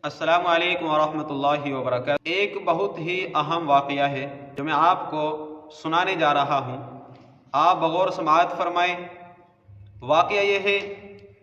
السلام علیکم ورحمۃ اللہ وبرکاتہ۔ ایک بہت ہی اہم واقعہ ہے جو میں آپ کو سنانے جا رہا ہوں، آپ بغور سماعت فرمائیں۔ واقعہ یہ ہے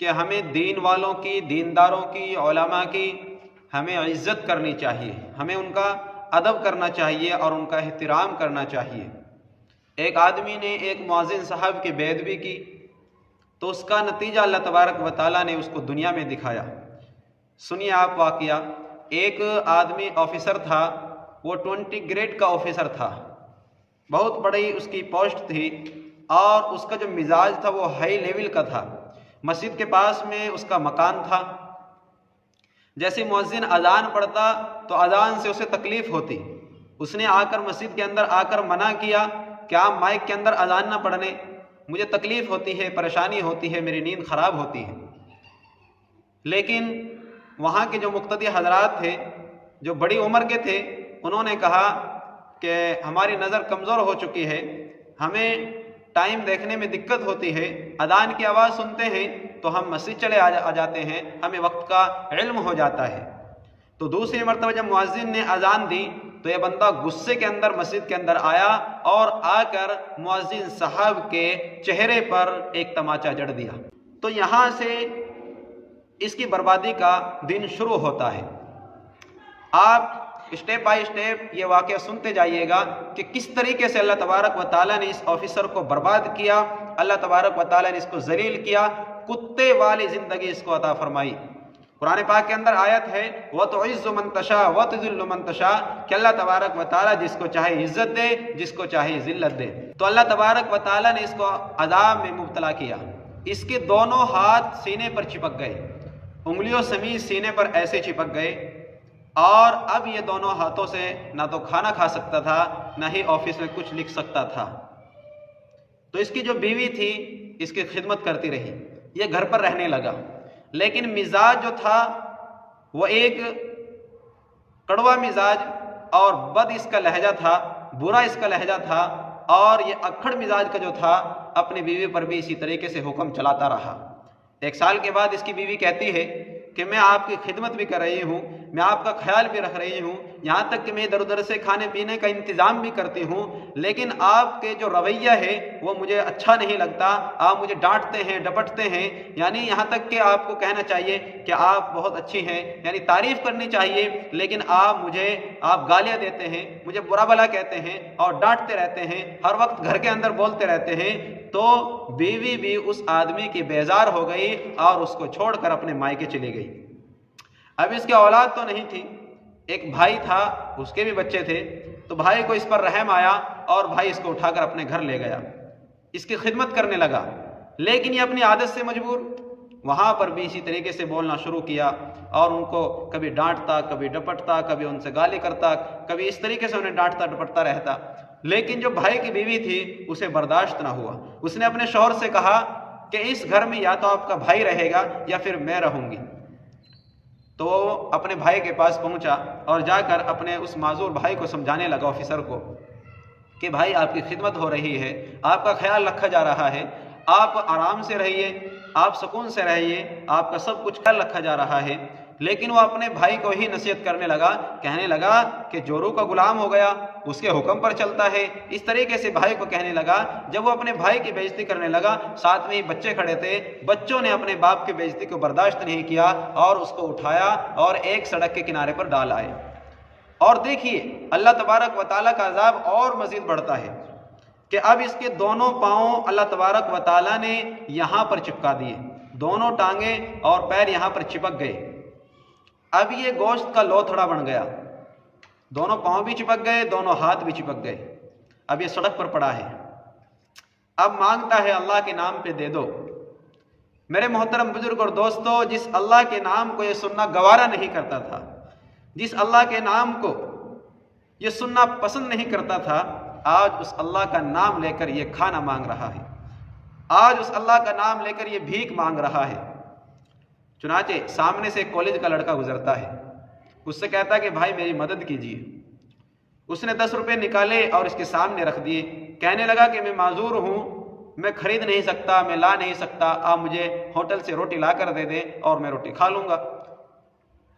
کہ ہمیں دین والوں کی، دینداروں کی، علماء کی ہمیں عزت کرنی چاہیے، ہمیں ان کا ادب کرنا چاہیے اور ان کا احترام کرنا چاہیے۔ ایک آدمی نے ایک مؤذن صاحب کی بے ادبی کی تو اس کا نتیجہ اللہ تبارک و تعالیٰ نے اس کو دنیا میں دکھایا۔ سنیے آپ واقعہ۔ ایک آدمی آفیسر تھا، وہ 20 گریڈ کا آفیسر تھا، بہت بڑی اس کی پوسٹ تھی اور اس کا جو مزاج تھا وہ ہائی لیول کا تھا۔ مسجد کے پاس میں اس کا مکان تھا، جیسے مؤذن اذان پڑھتا تو اذان سے اسے تکلیف ہوتی، اس نے آ کر مسجد کے اندر آ کر منع کیا کہ آپ مائک کے اندر اذان نہ پڑھنے، مجھے تکلیف ہوتی ہے، پریشانی ہوتی ہے، میری نیند خراب ہوتی ہے۔ لیکن وہاں کے جو مقتدی حضرات تھے، جو بڑی عمر کے تھے، انہوں نے کہا کہ ہماری نظر کمزور ہو چکی ہے، ہمیں ٹائم دیکھنے میں دقت ہوتی ہے، اذان کی آواز سنتے ہیں تو ہم مسجد چلے آ جاتے ہیں، ہمیں وقت کا علم ہو جاتا ہے۔ تو دوسری مرتبہ جب مؤذن نے اذان دی تو یہ بندہ غصے کے اندر مسجد کے اندر آیا اور آ کر مؤذن صاحب کے چہرے پر ایک تماچا جڑ دیا۔ تو یہاں سے اس کی بربادی کا دن شروع ہوتا ہے۔ آپ اسٹیپ بائی اسٹیپ یہ واقعہ سنتے جائیے گا کہ کس طریقے سے اللہ تبارک و تعالیٰ نے اس آفیسر کو برباد کیا، اللہ تبارک و تعالیٰ نے اس کو ذلیل کیا، کتے والی زندگی اس کو عطا فرمائی۔ قرآن پاک کے اندر آیت ہے وَتُعِزُّ مَن تَشَاءُ وَتُذِلُّ مَن تَشَاءُ کہ اللہ تبارک و تعالیٰ جس کو چاہے عزت دے، جس کو چاہے ذلت دے۔ تو اللہ تبارک و تعالیٰ نے اس کو عذاب میں مبتلا کیا، اس کے دونوں ہاتھ سینے پر چپک گئے، انگلیوں سمیت سینے پر ایسے چپک گئے، اور اب یہ دونوں ہاتھوں سے نہ تو کھانا کھا سکتا تھا، نہ ہی آفس میں کچھ لکھ سکتا تھا۔ تو اس کی جو بیوی تھی اس کی خدمت کرتی رہی، یہ گھر پر رہنے لگا، لیکن مزاج جو تھا وہ ایک کڑوا مزاج اور بد اس کا لہجہ تھا، برا اس کا لہجہ تھا، اور یہ اکھڑ مزاج کا جو تھا اپنی بیوی پر بھی اسی طریقے سے حکم چلاتا رہا۔ 1 سال کے بعد اس کی بیوی کہتی ہے کہ میں آپ کی خدمت بھی کر رہی ہوں، میں آپ کا خیال بھی رکھ رہی ہوں، یہاں تک کہ میں ادھر ادھر سے کھانے پینے کا انتظام بھی کرتی ہوں، لیکن آپ کے جو رویہ ہے وہ مجھے اچھا نہیں لگتا، آپ مجھے ڈانٹتے ہیں، ڈپٹتے ہیں، یعنی یہاں تک کہ آپ کو کہنا چاہیے کہ آپ بہت اچھی ہیں، یعنی تعریف کرنی چاہیے، لیکن آپ گالیاں دیتے ہیں، مجھے برا بھلا کہتے ہیں اور ڈانٹتے رہتے ہیں، ہر وقت گھر کے اندر بولتے رہتے ہیں۔ تو بیوی بھی اس آدمی کی بیزار ہو گئی اور اس کو چھوڑ کر اپنے مائکے چلی گئی۔ اب اس کے اولاد تو نہیں تھی، ایک بھائی تھا، اس کے بھی بچے تھے، تو بھائی کو اس پر رحم آیا اور بھائی اس کو اٹھا کر اپنے گھر لے گیا، اس کی خدمت کرنے لگا، لیکن یہ اپنی عادت سے مجبور وہاں پر بھی اسی طریقے سے بولنا شروع کیا اور ان کو کبھی ڈانٹتا، کبھی ڈپٹتا، کبھی ان سے گالی کرتا، کبھی اس طریقے سے انہیں ڈانٹتا ڈپٹتا رہتا۔ لیکن جو بھائی کی بیوی تھی اسے برداشت نہ ہوا، اس نے اپنے شوہر سے کہا کہ اس گھر میں یا تو آپ کا بھائی رہے گا یا پھر میں رہوں گی۔ تو وہ اپنے بھائی کے پاس پہنچا اور جا کر اپنے اس معذور بھائی کو سمجھانے لگا، آفیسر کو، کہ بھائی آپ کی خدمت ہو رہی ہے، آپ کا خیال رکھا جا رہا ہے، آپ آرام سے رہیے، آپ سکون سے رہیے، آپ کا سب کچھ خیال رکھا جا رہا ہے۔ لیکن وہ اپنے بھائی کو ہی نصیحت کرنے لگا، کہنے لگا کہ جورو کا غلام ہو گیا، اس کے حکم پر چلتا ہے، اس طریقے سے بھائی کو کہنے لگا۔ جب وہ اپنے بھائی کی بے عزتی کرنے لگا، ساتھ میں ہی بچے کھڑے تھے، بچوں نے اپنے باپ کی بے عزتی کو برداشت نہیں کیا اور اس کو اٹھایا اور ایک سڑک کے کنارے پر ڈال آئے۔ اور دیکھیے اللہ تبارک و تعالیٰ کا عذاب اور مزید بڑھتا ہے کہ اب اس کے دونوں پاؤں اللہ تبارک و تعالیٰ نے یہاں پر چپکا دیے، دونوں ٹانگیں اور پیر یہاں پر چپک گئے۔ اب یہ گوشت کا لوتھڑا بن گیا، دونوں پاؤں بھی چپک گئے، دونوں ہاتھ بھی چپک گئے، اب یہ سڑک پر پڑا ہے، اب مانگتا ہے اللہ کے نام پہ دے دو۔ میرے محترم بزرگ اور دوستو، جس اللہ کے نام کو یہ سننا گوارا نہیں کرتا تھا، جس اللہ کے نام کو یہ سننا پسند نہیں کرتا تھا، آج اس اللہ کا نام لے کر یہ کھانا مانگ رہا ہے، آج اس اللہ کا نام لے کر یہ بھیک مانگ رہا ہے۔ چنانچہ سامنے سے ایک کالج کا لڑکا گزرتا ہے، اس سے کہتا ہے کہ بھائی میری مدد کیجیے۔ اس نے 10 روپے نکالے اور اس کے سامنے رکھ دیے، کہنے لگا کہ میں معذور ہوں، میں خرید نہیں سکتا، میں لا نہیں سکتا، آپ مجھے ہوٹل سے روٹی لا کر دے دیں اور میں روٹی کھا لوں گا۔